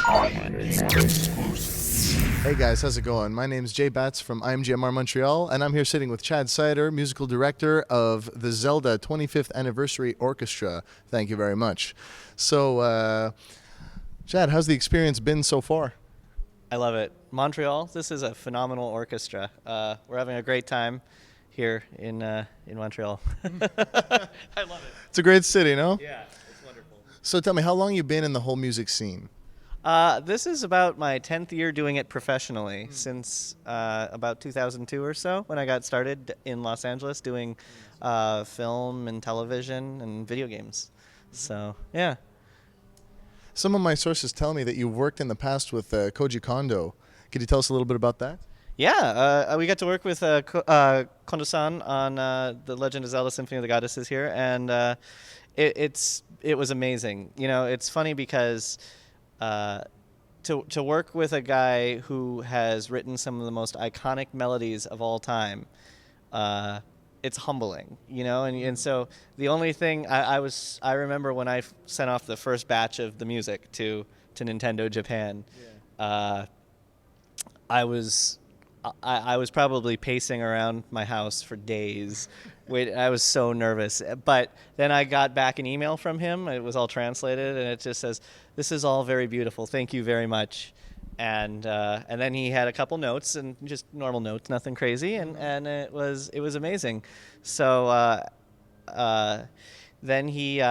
Hey guys, how's it going? My name's Jay Batts from IMGMR Montreal, and I'm here sitting with Chad Seiter, musical director of the Zelda 25th Anniversary Orchestra. Thank you very much. So, Chad, how's the experience been so far? I love it. Montreal, this is a phenomenal orchestra. We're having a great time here in Montreal. I love it. It's a great city, no? Yeah, it's wonderful. So tell me, how long you been in the whole music scene? This is about my 10th year doing it professionally since about 2002 or so when I got started in Los Angeles doing film and television and video games. So, yeah. Some of my sources tell me that you've worked in the past with Koji Kondo. Could you tell us a little bit about that? Yeah, we got to work with Kondo-san on the Legend of Zelda Symphony of the Goddesses here, and it was amazing. You know, it's funny because to work with a guy who has written some of the most iconic melodies of all time, it's humbling, you know. And so the only thing I remember when I sent off the first batch of the music to Nintendo Japan, I was probably pacing around my house for days. I was so nervous. But then I got back an email from him. It was all translated, and it just says, "This is all very beautiful. Thank you very much." And then he had a couple notes, and just normal notes, nothing crazy, and it was amazing. So then we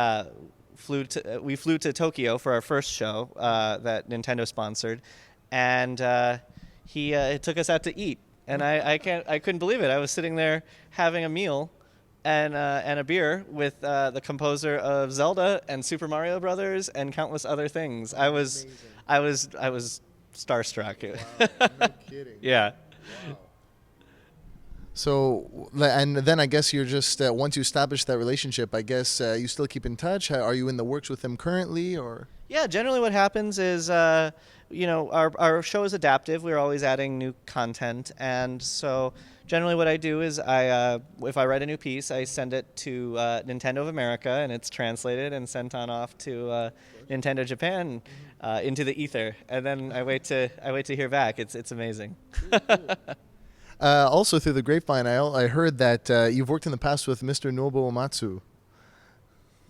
flew to Tokyo for our first show that Nintendo sponsored, and he took us out to eat, and I couldn't believe it. I was sitting there having a meal and a beer with the composer of Zelda and Super Mario Brothers and countless other things. I was starstruck. Wow, no kidding. Yeah. Wow. So, and then I guess you're just, once you establish that relationship, I guess you still keep in touch? Are you in the works with them currently, or? Yeah, generally what happens is, our show is adaptive. We're always adding new content. And so generally what I do is if I write a new piece, I send it to Nintendo of America, and it's translated and sent on off to Nintendo Japan into the ether. And then I wait to hear back. It's amazing. Also, through the grapevine, I heard that you've worked in the past with Mr. Novomatsu.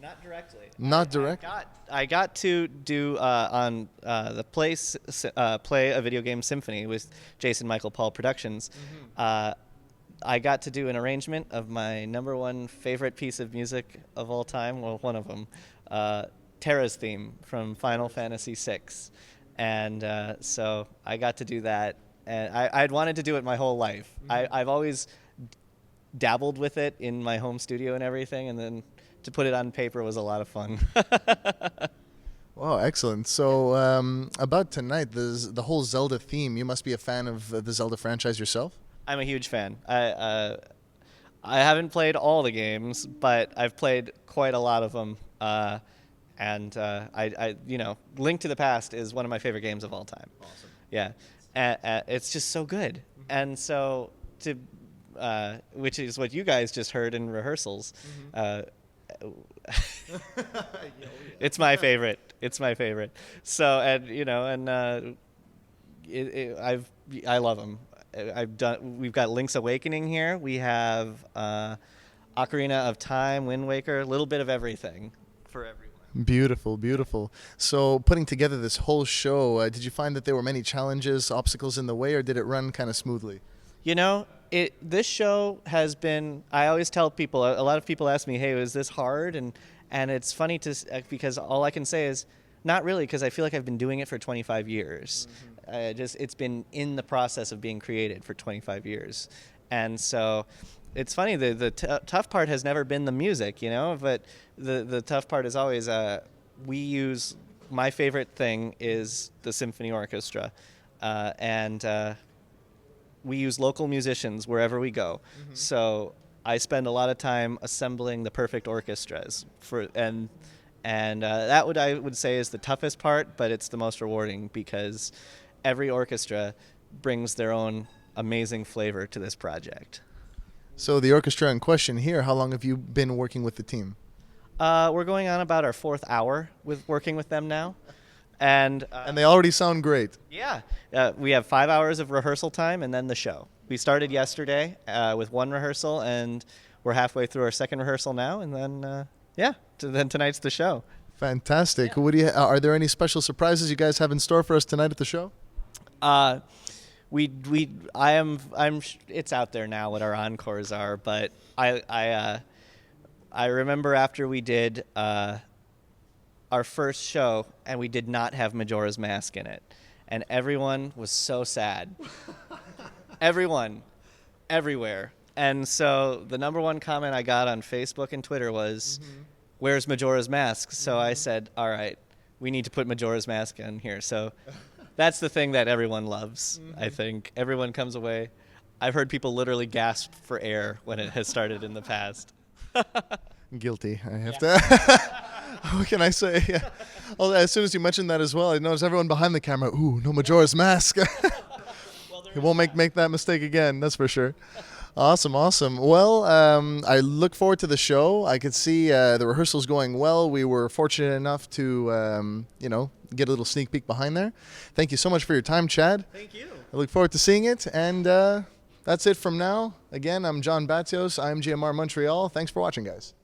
Not directly. Not direct? I got to do on the play a video game symphony with Jason Michael Paul Productions. I got to do an arrangement of my number one favorite piece of music of all time. Well, one of them, Terra's theme from Final Fantasy VI, and so I got to do that. And I'd wanted to do it my whole life. I've always dabbled with it in my home studio and everything, and then to put it on paper was a lot of fun. Wow, excellent. So about tonight, the whole Zelda theme, you must be a fan of the Zelda franchise yourself? I'm a huge fan. I haven't played all the games, but I've played quite a lot of them. And Link to the Past is one of my favorite games of all time. Awesome. Yeah. It's just so good. And so which is what you guys just heard in rehearsals. It's my favorite. It's my favorite. So, I love them. We've got Link's Awakening here. We have Ocarina of Time, Wind Waker, a little bit of everything for everyone. Beautiful, beautiful. So putting together this whole show, did you find that there were many challenges, obstacles in the way, or did it run kind of smoothly? You know, this show has been, I always tell people, a lot of people ask me, hey, was this hard? And it's funny because all I can say is, not really, because I feel like I've been doing it for 25 years. It's been in the process of being created for 25 years. And so it's funny, the tough part has never been the music, you know, but the tough part is always, my favorite thing is the symphony orchestra. And we use local musicians wherever we go. So I spend a lot of time assembling the perfect orchestras and that I would say is the toughest part, but it's the most rewarding because every orchestra brings their own amazing flavor to this project. So the orchestra in question here, how long have you been working with the team? We're going on about our 4th hour with working with them now. And And they already sound great. yeah, we have 5 hours of rehearsal time and then the show. We started yesterday with one rehearsal, and we're halfway through our second rehearsal now, and then then tonight's the show. Fantastic. What do you? Are there any special surprises you guys have in store for us tonight at the show? It's out there now what our encores are, but I remember after we did our first show and we did not have Majora's Mask in it, and everyone was so sad. Everyone, everywhere. And so the number one comment I got on Facebook and Twitter was, "Where's Majora's Mask?" So I said, "All right, we need to put Majora's Mask in here." So that's the thing that everyone loves, I think. Everyone comes away. I've heard people literally gasp for air when it has started in the past. Guilty. I have to. What can I say? Yeah. Well, as soon as you mentioned that as well, I noticed everyone behind the camera. Ooh, no Majora's Mask. He won't make that mistake again. That's for sure. Awesome. Well, I look forward to the show. I could see the rehearsals going well. We were fortunate enough to, get a little sneak peek behind there. Thank you so much for your time, Chad. Thank you. I look forward to seeing it. And that's it from now. Again, I'm John Batzios, IMGMR Montreal. Thanks for watching, guys.